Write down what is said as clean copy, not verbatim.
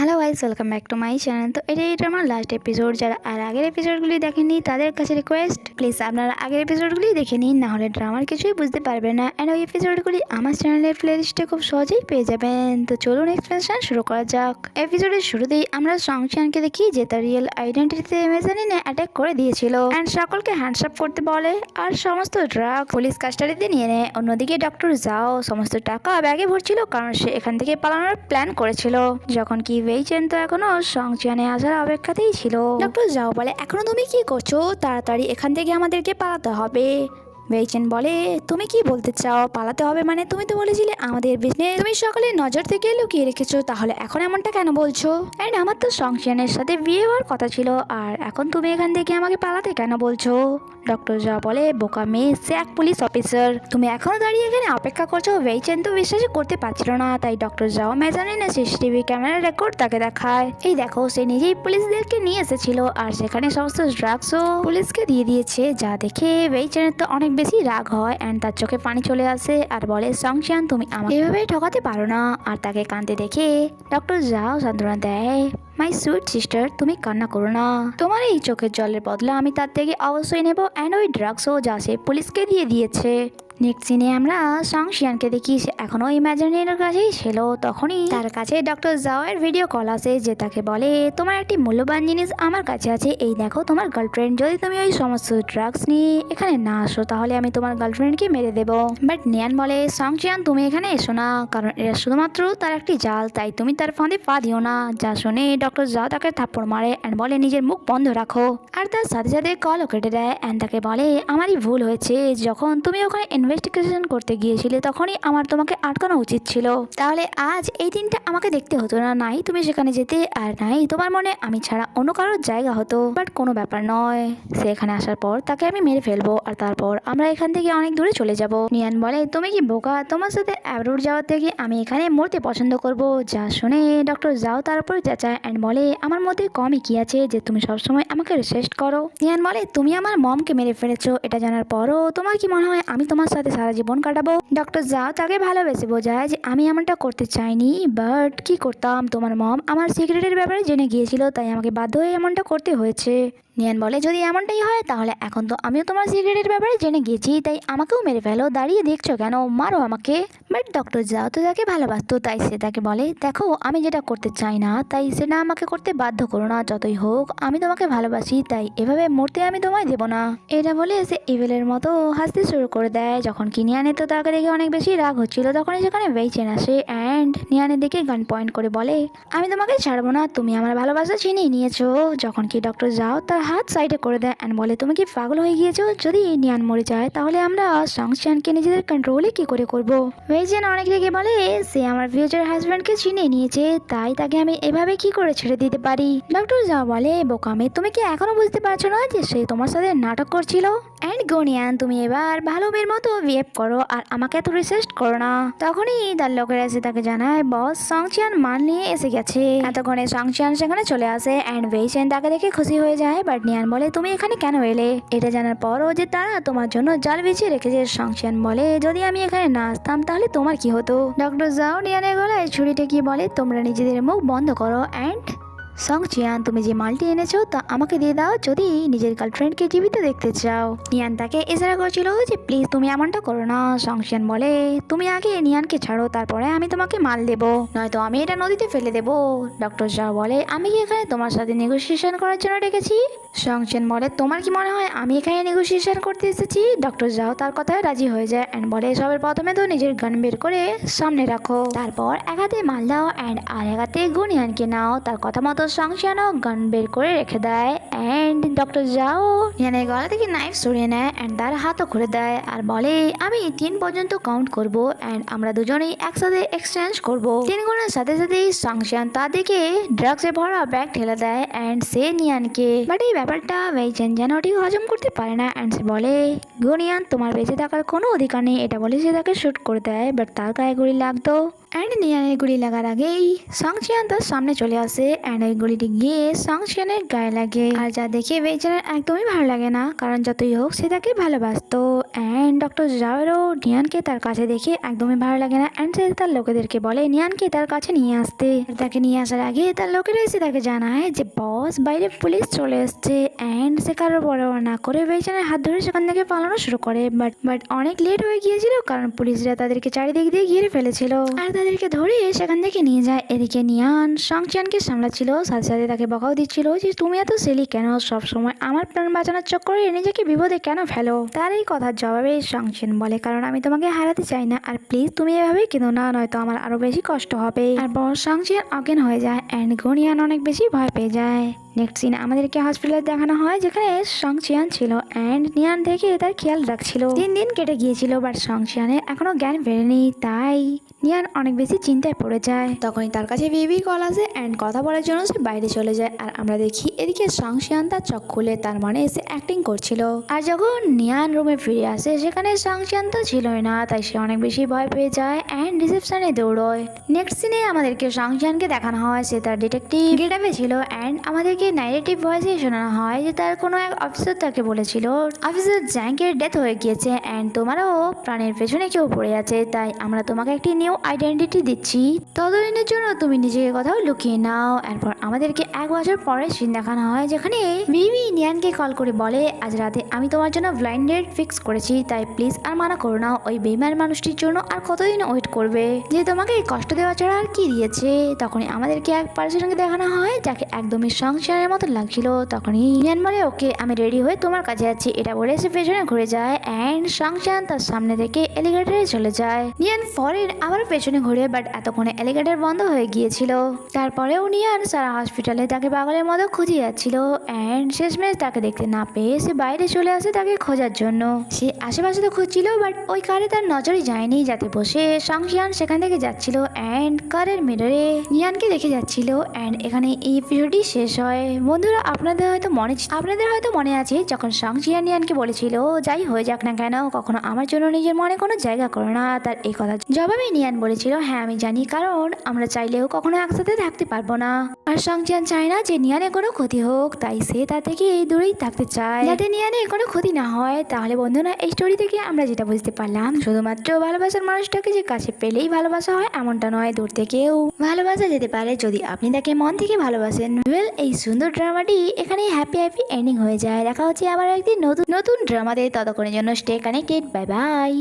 Hello guys, welcome back to my channel. তো এটা আমার লাস্ট এপিসোড। যারা আর আগের এপিসোডগুলি দেখেননি তাদের কাছে রিকোয়েস্ট, প্লিজ আপনারা আগের এপিসোডগুলি দেখে নিন, না হলে ড্রামার কিছুই বুঝতে পারবেন না। অ্যান্ড ওই এপিসোডগুলি আমার চ্যানেলের প্লেলিস্টে খুব সহজেই পেয়ে যাবেন। তো চলুন এক্সপ্লেনেশন শুরু করা যাক। এপিসোডের শুরুতেই আমরা সংশয়ানকে দেখি যে তার রিয়েল আইডেন্টিটিতে মেজানিনে অ্যাটাক করে দিয়েছিল অ্যান্ড সকলকে হ্যান্ডসাপ করতে বলে আর সমস্ত ড্রাগ পুলিশ কাস্টাডিতে নিয়ে নেয়। অন্যদিকে ডক্টর জাও সমস্ত টাকা ব্যাগে ভরছিল, কারণ সে এখান থেকে পালানোর প্ল্যান করেছিল। যখন কি ওয়েইচেন তো এখনো সংচিয়ানে আসার অপেক্ষাতেই ছিল। ডক্টর জাও বলে, এখনো তুমি কি করছো? তাড়াতাড়ি এখান থেকে আমাদেরকে পালাতে হবে। ওয়েইচেন বলে, তুমি কি বলতে চাও? পালাতে হবে মানে? তুমি তো বলেছিলে আমাদের বিজনেস তুমি সকলের নজর থেকে লুকিয়ে রেখেছো, তাহলে এখন এমনটা কেন বলছো? এন্ড আমার তো সংশয়ানের সাথে বিয়ে হওয়ার কথা ছিল, আর এখন তুমি এখান থেকে আমাকে পালাতে কেন বলছো? ডক্টর জাও বলে, বোকা মেয়ে, সে এক পুলিশ অফিসার, তুমি এখনো দাঁড়িয়ে এখানে অপেক্ষা করছো? ওয়েইচেন তো বিশ্বাসই করতে পারছিল না, তাই ডক্টর জাও মেজানিনে সিসিটিভি ক্যামেরা রেকর্ড তাকে দেখায়। এই দেখো, সে নিজেই পুলিশদেরকে নিয়ে এসেছিল আর সেখানে সমস্ত ড্রাগসও পুলিশকে দিয়ে দিয়েছে। যা দেখে ওয়েইচেনের তো অনেক বেশি রাগ হয় অ্যান্ড তার চোখে পানি চলে আসে আর বলে, সংশয়ান তুমি আমাকে এভাবে ঠকাতে পারো না। আর তাকে কাঁদতে দেখে ডক্টর জাও সান্ত্বনা দেয়, মাই সুইট সিস্টার, তুমি কান্না করো না, তোমার এই চোখের জলের বদলা আমি তার থেকে অবশ্যই নেব। অ্যান্ড ওই ড্রাগসও যা সে পুলিশকে দিয়ে দিয়েছে। নেক্সট সিনে আমরা সংশয়ানকে দেখি সে এখনো ইমাজিনের কাছেই ছিল। তখনই তার কাছে ডক্টর জাওয়ের ভিডিও কল আসে, যে তাকে বলে, তোমার একটি মূল্যবান জিনিস আমার কাছে আছে, এই দেখো তোমার গার্লফ্রেন্ড। যদি তুমি ওই সমস্ত ড্রাগস নিয়ে এখানে না আসো তাহলে আমি তোমার গার্লফ্রেন্ডকে মেরে দেবো। বাট নিয়ান বলে, সংশয়ান তুমি এখানে এসো না, কারণ এটা শুধুমাত্র তার একটি জাল, তাই তুমি তার ফাঁদে পা দিও না। যা শুনে ডক্টর জাও তাকে থাপ্পড় মারে অ্যান্ড বলে, নিজের মুখ বন্ধ রাখো। আর তার সাথে সাথে কলও কেটে দেয় অ্যান্ড তাকে বলে, আমারই ভুল হয়েছে, যখন তুমি ওখানে ইনভেস্টিগেশন করতে গিয়েছিলে তখনই আমার তোমাকে আটকানো উচিত ছিল, তাহলে আজ এই দিনটা আমাকে দেখতে হতো না। নাই তুমি সেখানে যেতে আর নাই তোমার মনে আমি ছাড়া অন্য কারোর জায়গা হতো। বাট কোনো ব্যাপার নয়, সে এখানে আসার পর তাকে আমি মেরে ফেলবো আর তারপর আমরা এখান থেকে অনেক দূরে চলে যাব। নিয়ান বলে, তুমি কি বোকা? তোমার সাথে অ্যাব্রোড যাওয়ার থেকে আমি এখানে মরতে পছন্দ করব। যা শুনে ডক্টর জাও তার উপর চেঁচায় অ্যান্ড বলে, আমার মধ্যে কমই কি আছে যে তুমি সবসময় আমাকে রেসিস্ট করো? নিয়ান বলে, তুমি আমার মমকে মেরে ফেলেছো, এটা জানার পরও তোমার কি মনে হয় আমি তোমার সাথে সারা জীবন কাটাবো? ডক্টর জাও তাকে ভালোবেসে বোঝায় যে আমি এমনটা করতে চাইনি, বাট কি করতাম, তোমার মম আমার সিক্রেটের ব্যাপারে জেনে গিয়েছিল, তাই আমাকে বাধ্য হয়ে এমনটা করতে হয়েছে। নিয়ান বলে, যদি এমনটাই হয় তাহলে এখন তো আমিও তোমার সিক্রেটের ব্যাপারে জেনে গিয়েছি, তাই আমাকেও মেরে ফেলো, দাঁড়িয়ে দেখছো কেন, মারো আমাকে। বাট ডক্টর জাও তো তাকে ভালোবাসতো, তাই সে তাকে বলে, দেখো আমি যেটা করতে চাই না তাই সেটা আমাকে করতে বাধ্য করো না, যতই হোক আমি তোমাকে ভালোবাসি, তাই এভাবে মরতে আমি তোমায় দেবো না। এটা বলে সে ইভেলের মতো হাসতে শুরু করে দেয়। যখন কি নিয়ানের তো তাকে দেখে অনেক বেশি রাগ হচ্ছিল, তখনই সেখানে ওয়েইচেন আসে অ্যান্ড নিয়ানের দিকে গান পয়েন্ট করে বলে, আমি তোমাকে ছাড়বো না, তুমি আমার ভালোবাসা ছিনিয়ে নিয়েছো। যখন কি ডক্টর জাও তার হাত সাইডে করে দেয় অ্যান্ড বলে, তুমি কি পাগল হয়ে গিয়েছো? যদি নিয়ান মরে যায় তাহলে আমরা সংশয়ানকে নিজেদের কন্ট্রোলে কি করে করবো? ওয়েইচেন অনেক রেগে বলে, সে আমার ফিউচার হাজব্যান্ডকে চিনে নিয়েছে, তাই তাকে আমি এভাবে কি করে ছেড়ে দিতে পারি? ডক্টর জাও বলে, বোকামে, তুমি কি এখনো বুঝতে পারছো না যে সে তোমার সাথে নাটক করছিল? অ্যান্ড গোনিয়ান, তুমি এবার ভালো মেয়ের মতো বিহেভ করো আর আমাকে এত রিসেস্ট করো না। তখনই তার লোকেরা এসে তাকে জানায়, বস সংশয়ান মাল নিয়ে এসে গেছে। এতক্ষণে সংশয়ান সেখানে চলে আসে অ্যান্ড ওয়েইচেন তাকে দেখে খুশি হয়ে যায়। বাট নিয়ান বলে, তুমি এখানে কেন এলে? এটা জানার পরও যে তারা তোমার জন্য জাল বিছিয়ে রেখেছে। সংশয়ান বলে, যদি আমি এখানে না আসতাম তাহলে তোমার কি হতো? ডক্টর জাও নিয়ানের গলায় ছুরি ঠেকিয়ে বলে, তোমরা নিজেদের মুখ বন্ধ করো অ্যান্ড সংচিয়ান, তুমি যে মালটি এনেছো তা আমাকে দিয়ে দাও যদি নিজের গার্লফ্রেন্ডকে টিভিতে দেখতে চাও। নিয়ান তাকে ইশারা করছিল যে প্লিজ তুমি এমনটা করো না। সংচিয়ান বলে, তুমি আগে নিয়ানকে ছাড়ো, তারপরে আমি তোমাকে মাল দেবো, নয়তো আমি এটা নদীতে ফেলে দেবো। ডক্টর জাও বলে, আমি কি এখানে তোমার সাথে নেগোসিয়েশন করার জন্য ডেকেছি? সংচিয়ান বলে, তোমার কি মনে হয় আমি এখানে নেগোসিয়েশন করতে এসেছি? ডক্টর জাও তার কথায় রাজি হয়ে যায় অ্যান্ড বলে, সবার প্রথমে তো নিজের গান বের করে সামনে রাখো, তারপর এক হাতে মাল দাও অ্যান্ড আর এক হাতে গুনিয়ানকে নাও। তার কথা মতো সংশয়ানও গান বের করে রেখে দেয় অ্যান্ড ডক্টর জাও নিয়ানের গলা থেকে নাইফ সরিয়ে নেয় অ্যান্ড তার হাতও খুলে দেয় আর বলে, আমি 3 পর্যন্ত কাউন্ট করব অ্যান্ড আমরা দুজনেই একসাথে এক্সচেঞ্জ করব। 3 গুণের সাথে সাথেই সংশয়ান তার দিকে ড্রাগসে ভরা ব্যাগ ঠেলে দেয় অ্যান্ড সে নিয়ানকে। বাট এই ব্যাপারটা ওয়েইচেন যেন ঠিক হজম করতে পারে না অ্যান্ড সে বলে, গুনিয়ান তোমার বেঁচে থাকার কোনো অধিকার নেই। এটা বলে সে তাকে শুট করে দেয়, বাট তার গায়ে গুলি লাগতো অ্যান্ড নিয়ানের গুলি লাগার আগেই সংশয়ান তার সামনে চলে আসে অ্যান্ড ওই গুলিটি গিয়ে সংশয়ানের গায়ে লাগে। আর যা দেখে দেখে বেচারার একদমই ভালো লাগে না, কারণ যতই হোক সে তাকে ভালোবাসতো। অ্যান্ড ডক্টর জাওয়ারও নিয়ানকে তার কাছে দেখে একদমই ভালো লাগে না, অ্যান্ড সে তার লোকেদেরকে বলে নিয়ানকে তার কাছে নিয়ে আসতে। তাকে নিয়ে আসার আগে তার লোকেরা এসে তাকে জানায় যে বস বাইরে পুলিশ চলে এসছে। অ্যান্ড সে কারোর পরোয়া না করে বেচারার হাত ধরে সেখান থেকে পালানো শুরু করে। বাট অনেক লেট হয়ে গিয়েছিল, কারণ পুলিশরা তাদেরকে চারিদিক দিয়ে ঘিরে ফেলেছিল আর তাদেরকে ধরে সেখান থেকে নিয়ে যায়। এদিকে নিয়ান সংচিয়ানকে সামলাচ্ছিল, সাথে সাথে তাকে বকাও দিচ্ছিল যে তুমি এত সেলি কেন, সবসময় আমার প্রাণ বাঁচানোর চক্করে নিজেকে বিপদে কেন ফেলো। তার এই কথার জবাবে সংচিয়ান বলে কারণ আমি তোমাকে হারাতে চাই না, আর প্লিজ তুমি এভাবে কিন্তু না, নয়তো আমার আরো বেশি কষ্ট হবে। তারপর সংচিয়ান অজ্ঞান হয়ে যায় অ্যান্ড নিয়ান অনেক বেশি ভয় পেয়ে যায়। নেক্সট সিন আমাদেরকে হসপিটালে দেখানো হয়, যেখানে সংচিয়ান ছিল অ্যান্ড নিয়ান থেকে তার খেয়াল রাখছিল। 3 দিন কেটে গিয়েছিল, বাট সংচিয়ানের এখনো জ্ঞান ফেরেনি, তাই নিয়ান অনেক বেশি চিন্তায় পড়ে যায়। তখনই তার কাছে বেবি কল আসে অ্যান্ড কথা বলার জন্য সে বাইরে চলে যায়। আর আমরা দেখি এদিকে সংচিয়ান তার চোখ খুলে, তার মানে সে অ্যাক্টিং করছিল। আর যখন নিয়ান রুমে ফিরে আসে সেখানে সংচিয়ান তো ছিলই না, তাই সে অনেক বেশি ভয় পেয়ে যায় অ্যান্ড রিসেপশনে দৌড়য়। নেক্সট সিনে আমাদেরকে সংচিয়ানকে দেখানো হয় সে তার ডিটেকটিভ গেটআপে ছিল অ্যান্ড আমাদেরকে নারেটিভ ভয়েসে শোনানো হয় যে তার কোনো এক অফিসার তাকে বলেছিল অফিসার জ্যাঙ্কের ডেথ হয়ে গিয়েছে অ্যান্ড তোমারও প্রাণের পেছনে কেউ পড়ে আছে, তাই আমরা তোমাকে একটি নিউ আইডেন্টিটি দিচ্ছি, ততদিনের জন্য তুমি নিজেকে কোথাও লুকিয়ে নাও। এরপর আমাদেরকে 1 বছর পরে সিন দেখানো হয়, যেখানে বিবি নিয়ানকে কল করে বলে আজ রাতে আমি তোমার জন্য ব্লাইন্ড ডেট ফিক্স করেছি, তাই প্লিজ আর মানা করো না, ওই বেইমান মানুষটির জন্য আর কতদিন ওয়েট করবে যে তোমাকে কষ্ট দেওয়া ছাড়া আর কি দিয়েছে। তখনই আমাদেরকে এক পার্সনকে দেখানো হয় যাকে একদমই সংসারের মতো লাগছিল। তখনই নিয়ান বলে ওকে আমি রেডি হয়ে তোমার কাছে যাচ্ছি, এটা বলে সে পেছনে ঘুরে যায় অ্যান্ড সংসান তার সামনে থেকে এলিগেটরে চলে যায়। নিয়ান ফরেন আবার পেছনে ঘুরে, বাট এতক্ষণে এলিগেটর বন্ধ হয়ে গিয়েছিল। তারপরেও নিয়ান সারা হসপিটালে তাকে পাগলের মতো খুঁজে যাচ্ছিল অ্যান্ড শেষমেশ তাকে দেখতে না পেয়ে সে বাইরে চলে আসে তাকে খোঁজার জন্য। সে আশেপাশে তো খুঁজছিল, বাট ওই কারে তার নজরই যায়নি, যাতে বসে সংশিয়ান সেখান থেকে যাচ্ছিল অ্যান্ড কারের মিররে নিয়ানকে দেখে যাচ্ছিল। অ্যান্ড এখানে এই এপিসোডটি শেষ হয়। বন্ধুরা আপনাদের হয়তো মনে আছে যখন সংশিয়ান নিয়ানকে বলেছিল যাই হয়ে যাক না কেন কখনো আমার জন্য নিজের মনে কোনো জায়গা করো না, তার এই কথা জবাবে নিয়ান বলেছিল হ্যাঁ আমি জানি, কারণ আমরা চাইলেও কখনো একসাথে থাকতে পারবো না। আর সংশিয়ান চায় না যে নিয়ানের কোনো ক্ষতি হোক, তাই সে তার থেকে এই দূরেই থাকতে চায় যাতে নিয়ানের কোনো ক্ষতি না হয়। তাহলে বন্ধুরা এই স্টোরি থেকে আমরা যেটা বুঝতে পারলাম, শুধুমাত্র ভালোবাসার মানুষটাকে যে কাছে পেলেই ভালোবাসা হয় এমনটা নয়, দূর থেকেও ভালোবাসা যেতে পারে যদি আপনি তাকে মন থেকে ভালোবাসেন। এই সুন্দর ড্রামাটি এখানে হ্যাপি এন্ডিং হয়ে যায়। দেখা হচ্ছে আবার একদিন নতুন ড্রামাতে, ততক্ষণের জন্য স্টে কানেক্টেড, বাই বাই।